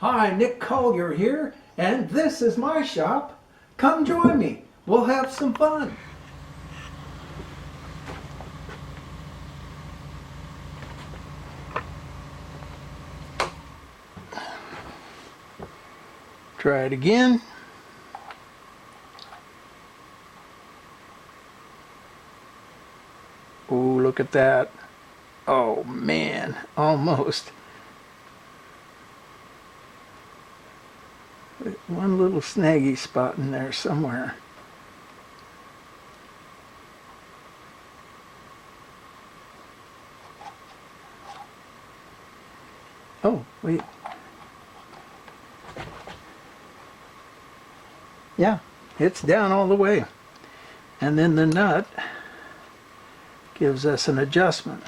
Hi, Nick Collier here, and this is my shop. Come join me. We'll have some fun. Try it again. Oh, look at that. Oh man, almost. One little snaggy spot in there somewhere. Oh, wait. Yeah, it's down all the way. And then the nut gives us an adjustment.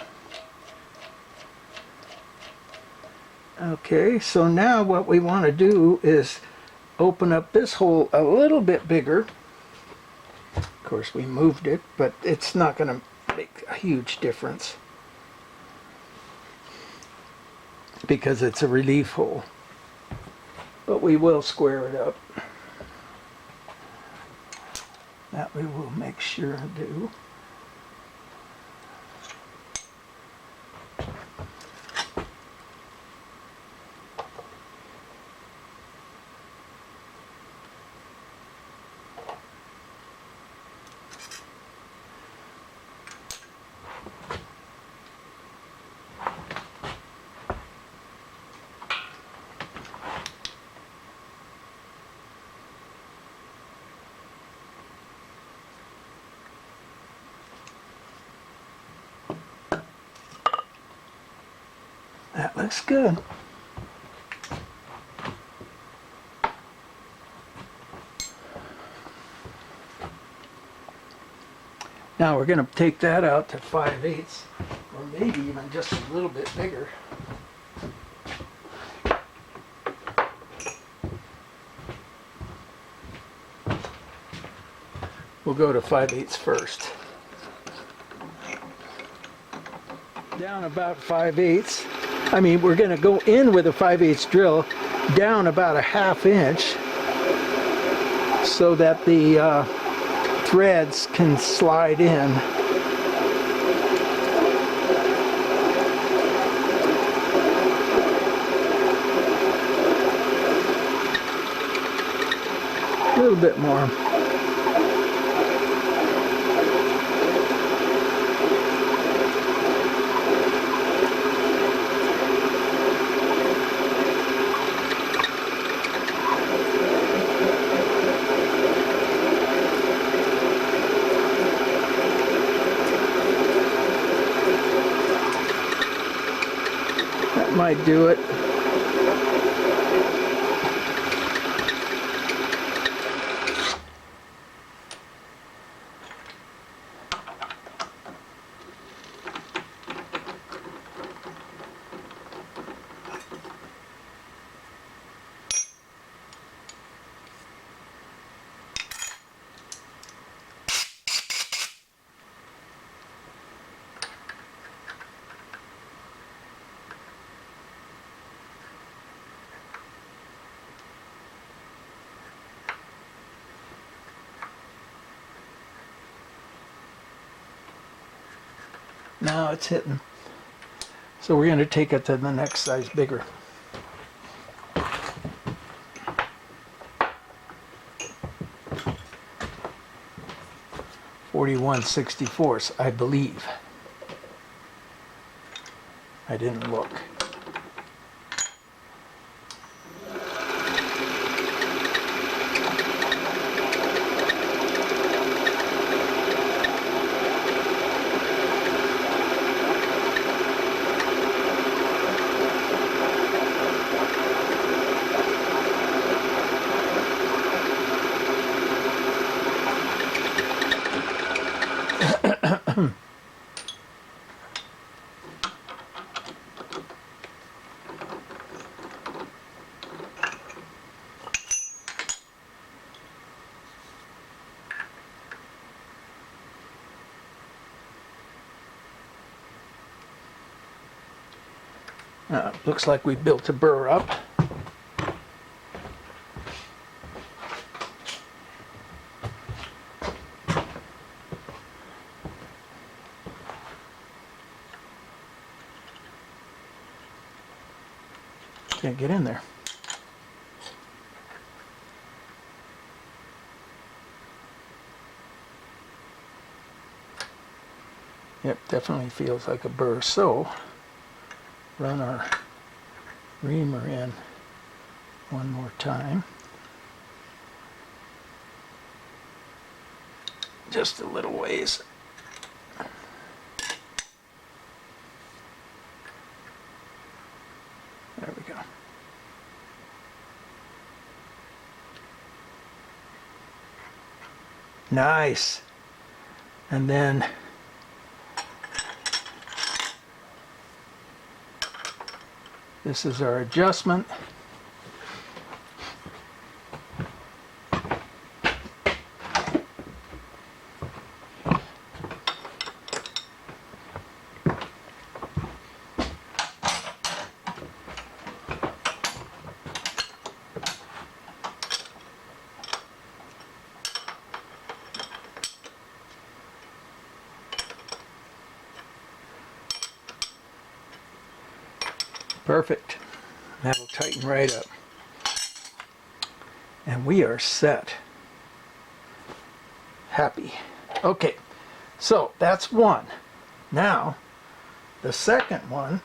Okay, so now what we want to do is open up this hole a little bit bigger. Of course, we moved it, but it's not going to make a huge difference because it's a relief hole. But we will square it up. That we will make sure to do. That looks good. Now we're going to take that out to 5/8, or maybe even just a little bit bigger. We'll go to 5/8 first. Down about 5/8. I mean, we're going to go in with a 5/8 drill down about a 1/2 inch so that the threads can slide in. A little bit more. That might do it. Now it's hitting. So we're going to take it to the next size bigger. .41/64, I believe. I didn't look. Looks like we built a burr up. Can't get in there. Yep, definitely feels like a burr. So, run our reamer in one more time. Just a little ways. There we go. Nice. And then this is our adjustment. Perfect. That'll tighten right up. And we are set. Happy. Okay, so that's one. Now, the second one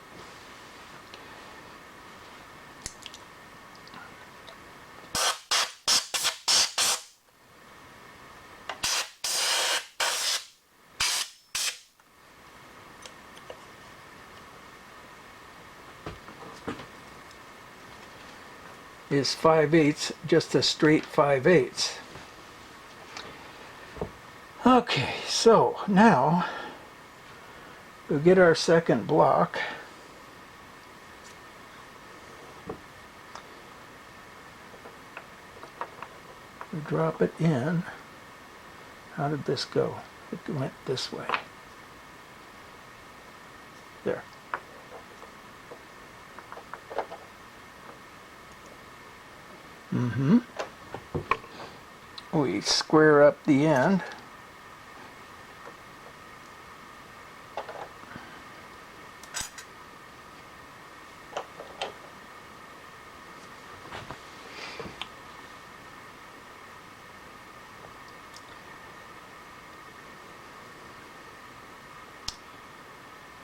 is 5/8, just a straight 5/8. Okay, so now we'll get our second block. We drop it in. How did this go? It went this way. There. We square up the end.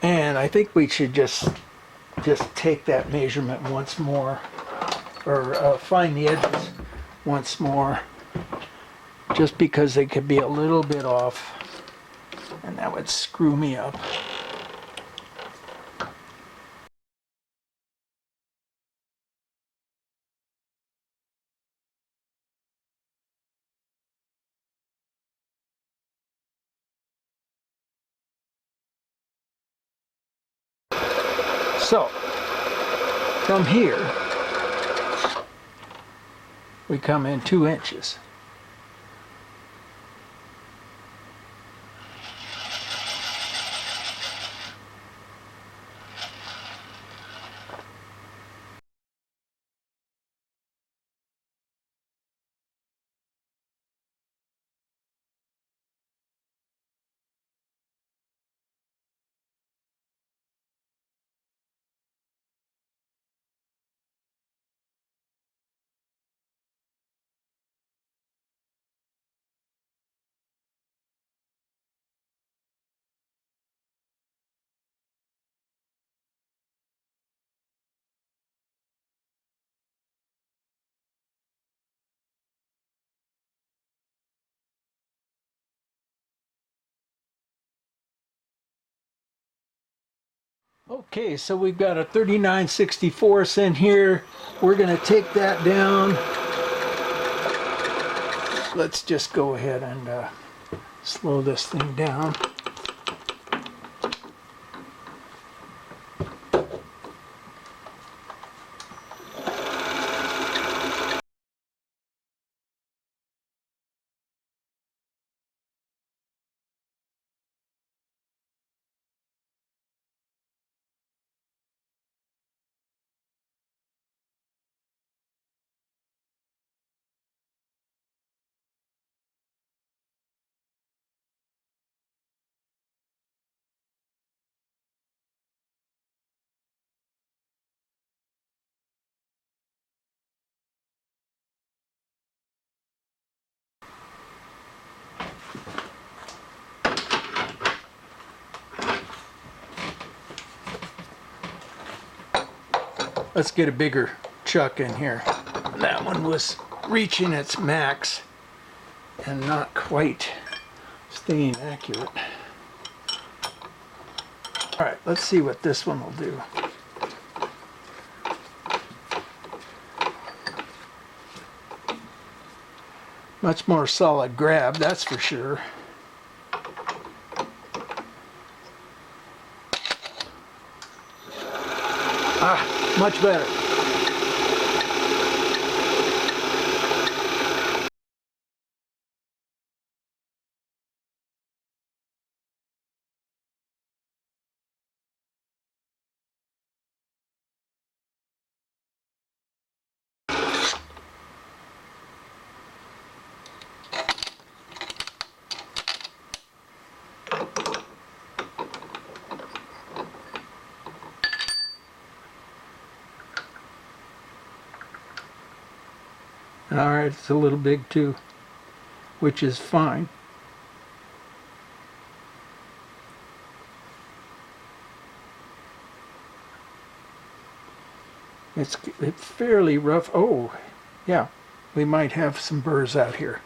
And I think we should just take that measurement once more, or find the edges once more, just because they could be a little bit off, and that would screw me up. So, from here, we come in 2 inches. Okay, so we've got a 39/64 in here. We're going to take that down. Let's just go ahead and slow this thing down. let's get a bigger chuck in here. That one was reaching its max and not quite staying accurate. All right, let's see what this one will do. Much more solid grab, that's for sure. Ah, much better. All right, it's a little big too, which is fine. It's fairly rough. Oh, yeah, we might have some burrs out here.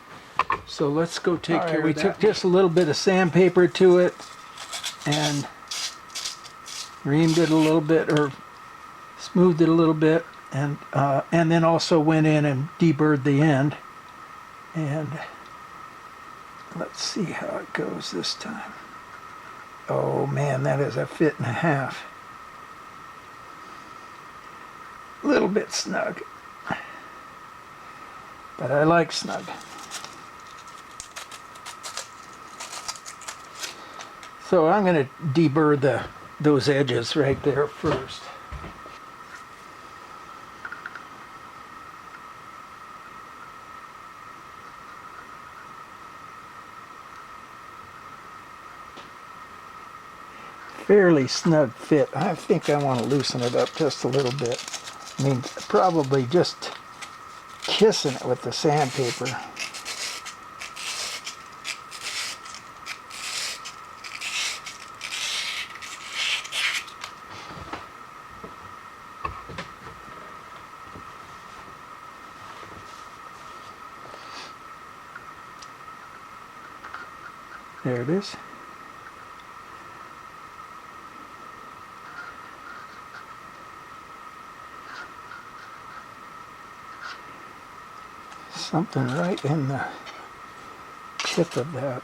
So let's go take care of that. We took just a little bit of sandpaper to it and reamed it a little bit, or smoothed it a little bit, and then also went in and deburred the end. And let's see how it goes this time. Oh man, that is a 1.5 feet. A little bit snug, but I like snug. So I'm going to deburr those edges right there first. Fairly snug fit. I think I want to loosen it up just a little bit. I mean, probably just kissing it with the sandpaper. There it is. Something right in the tip of that.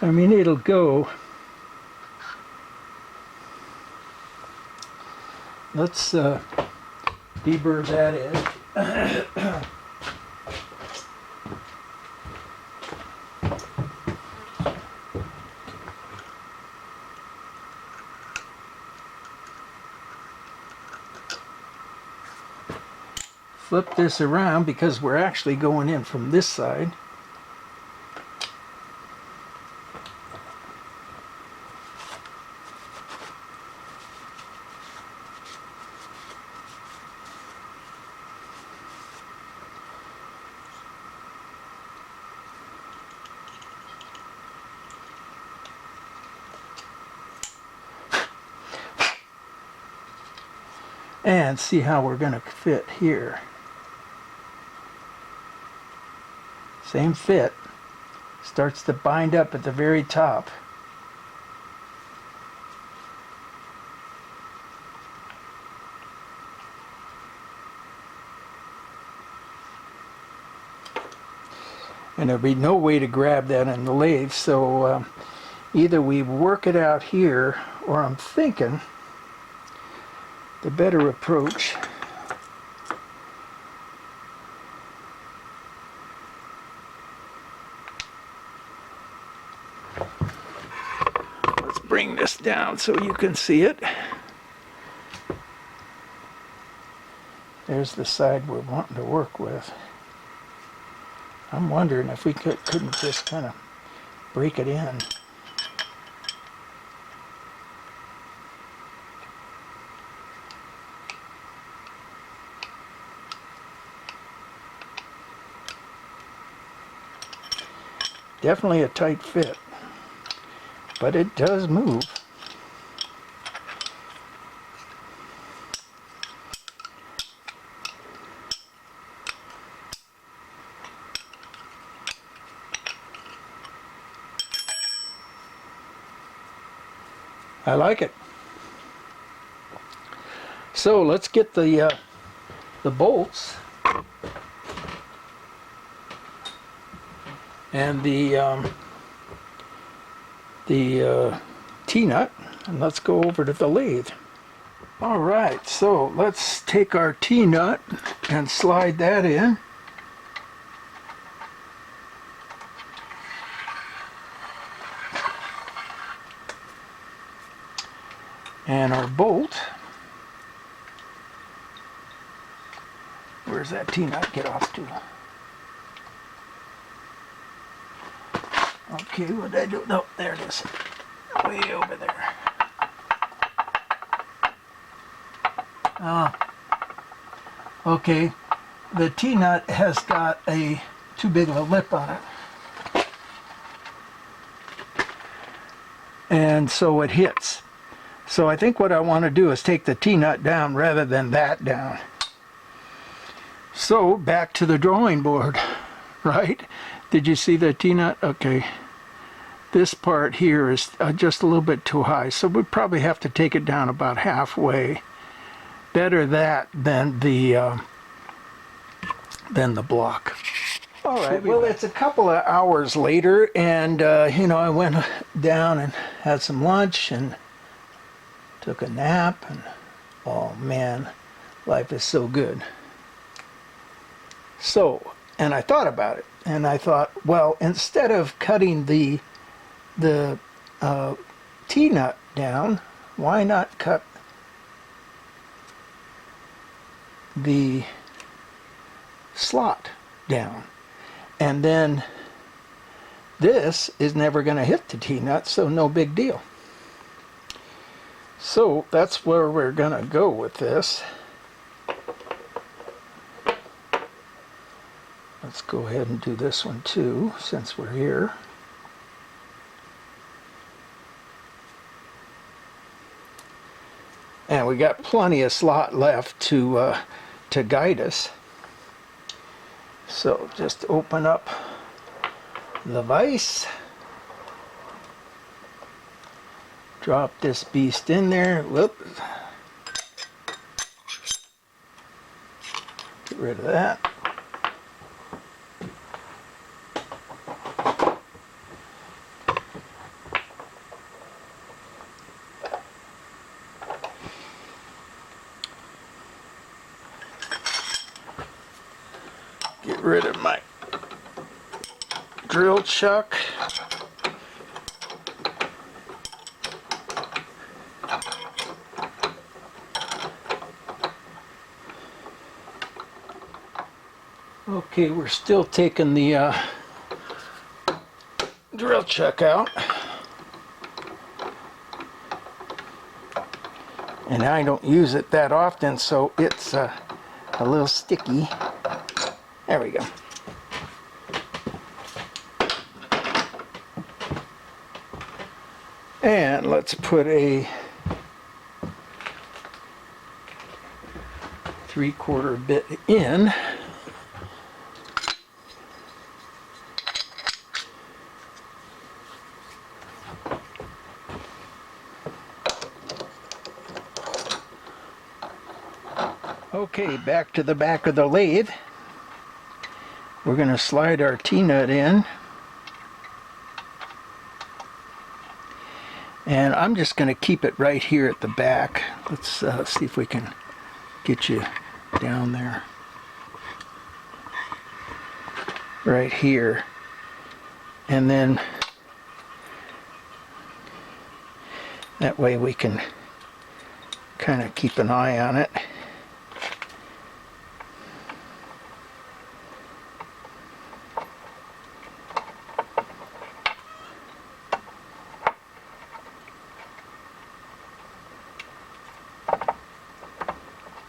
I mean, it'll go. Let's deburr that edge. Flip this around because we're actually going in from this side. And see how we're going to fit here. Same fit. Starts to bind up at the very top. And there'll be no way to grab that in the lathe, so either we work it out here, or I'm thinking the better approach bring this down so you can see it. There's the side we're wanting to work with. I'm wondering if we couldn't just kind of break it in. Definitely a tight fit, but it does move. I like it. So let's get the bolts and the T-nut, and let's go over to the lathe. All right, so let's take our T-nut and slide that in. And our bolt, where's that T-nut get off to? Okay, what did I do? No, there it is. Way over there. Okay, the T-nut has got too big of a lip on it. And so it hits. So I think what I want to do is take the T-nut down rather than that down. So back to the drawing board, right? Did you see the T-nut? Okay. This part here is just a little bit too high, so we probably have to take it down about halfway. Better that than the block. All right, well, it's a couple of hours later, and you know, I went down and had some lunch and took a nap, and oh man, life is so good. So, and I thought about it, and I thought, well, instead of cutting the T-nut down, why not cut the slot down? And then this is never going to hit the T-nut, so no big deal. So that's where we're going to go with this. Let's go ahead and do this one too, since we're here. And we got plenty of slot left to guide us. So just open up the vise. Drop this beast in there. Whoop. Get rid of that. Get rid of my drill chuck. Okay, we're still taking the drill chuck out. And I don't use it that often, so it's a little sticky. There we go. And let's put a 3/4 bit in. Okay, back to the back of the lathe. We're going to slide our T-nut in. And I'm just going to keep it right here at the back. Let's see if we can get you down there. Right here. And then That way we can kind of keep an eye on it.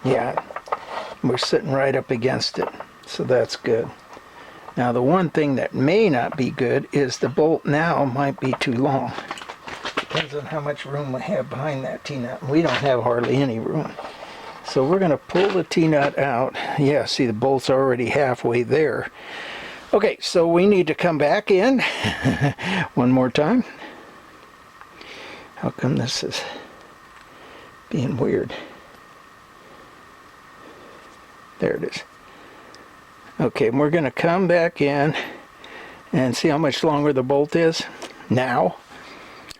Yeah, we're sitting right up against it, so that's good. Now the one thing that may not be good is the bolt now might be too long. Depends on how much room we have behind that T-nut. We don't have hardly any room. So we're going to pull the T-nut out. Yeah, see the bolt's already halfway there. Okay, so we need to come back in one more time. How come this is being weird? There it is. Okay, we're going to come back in and see how much longer the bolt is now.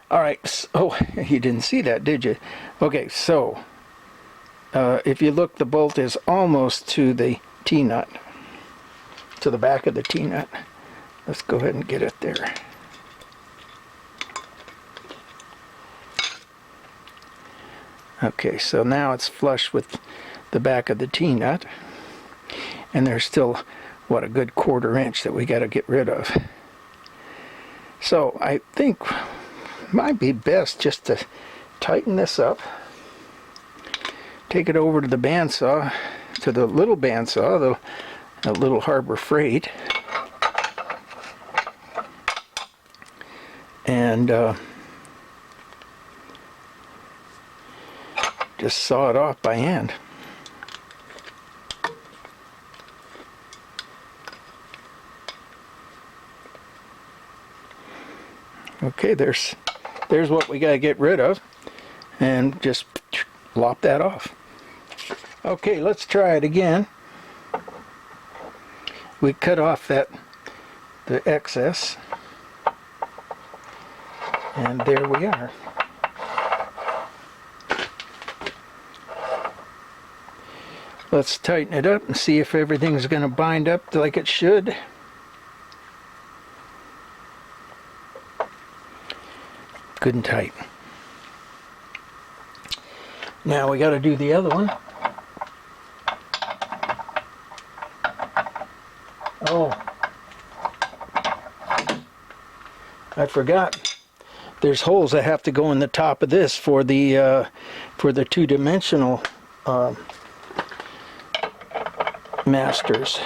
All right, oh, you didn't see that, did you? Okay, so if you look, the bolt is almost to the T-nut, to the back of the T-nut. Let's go ahead and get it there. Okay, so now it's flush with the back of the T-nut. And there's still, what, a good 1/4 inch that we got to get rid of. So I think it might be best just to tighten this up, take it over to the bandsaw, to the little bandsaw, the little Harbor Freight, and just saw it off by hand. Okay, there's what we got to get rid of, and just lop that off. Okay, let's try it again. We cut off the excess, and there we are. Let's tighten it up and see if everything's going to bind up like it should. Good and tight. Now we got to do the other one. Oh, I forgot. There's holes that have to go in the top of this for the two-dimensional masters.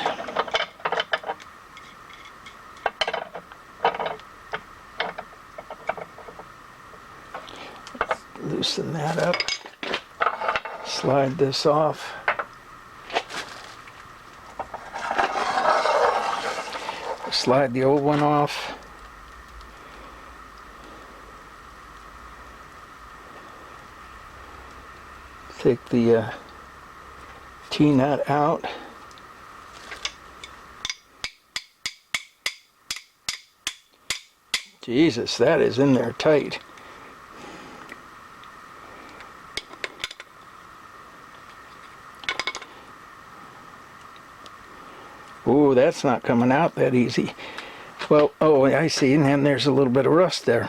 Loosen that up, slide this off, slide the old one off, take the T-nut out, Jesus, that is in there tight. Oh, that's not coming out that easy. Well, oh, I see, and then there's a little bit of rust there.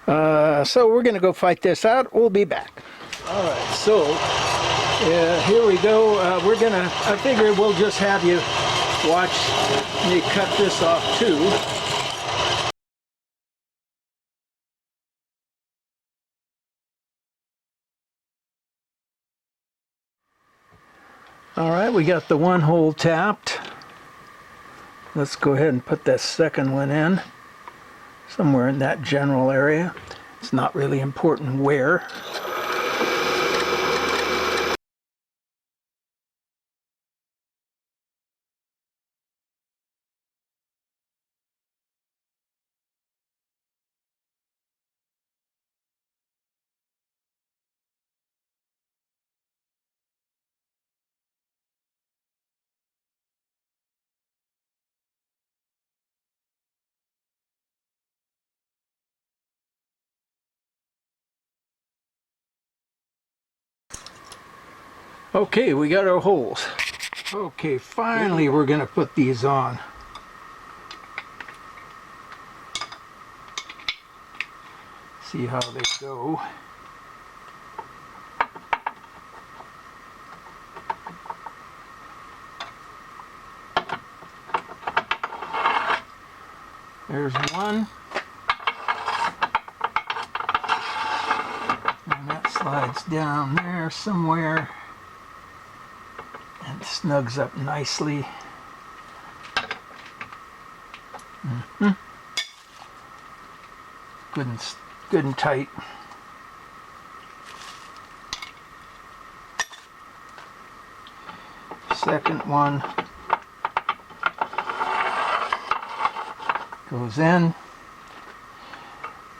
So we're going to go fight this out. We'll be back. All right, so here we go. I figure we'll just have you watch me cut this off too. All right, we got the one hole tapped. Let's go ahead and put that second one in, somewhere in that general area. It's not really important where. Okay, we got our holes. Okay, finally we're going to put these on. See how they go. There's one. And that slides down there somewhere and snugs up nicely. Good and tight. Second one goes in.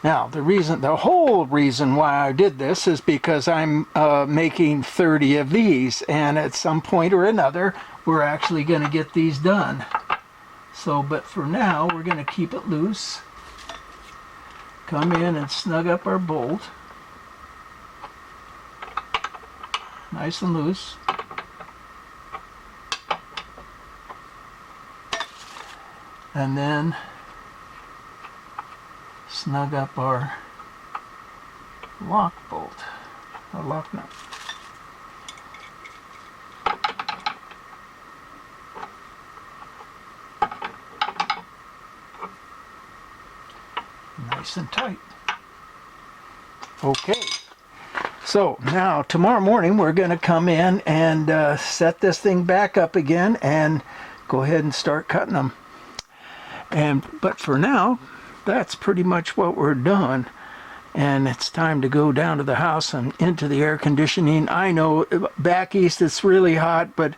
Now, the whole reason why I did this is because I'm making 30 of these, and at some point or another, we're actually going to get these done. So, but for now, we're going to keep it loose. Come in and snug up our bolt. Nice and loose. And then snug up our lock bolt, our lock nut. Nice and tight. Okay, so now tomorrow morning we're going to come in and set this thing back up again and go ahead and start cutting them. But for now, that's pretty much what we're doing. And it's time to go down to the house and into the air conditioning. I know back east it's really hot, but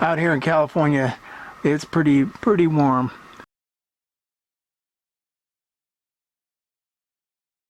out here in California it's pretty warm.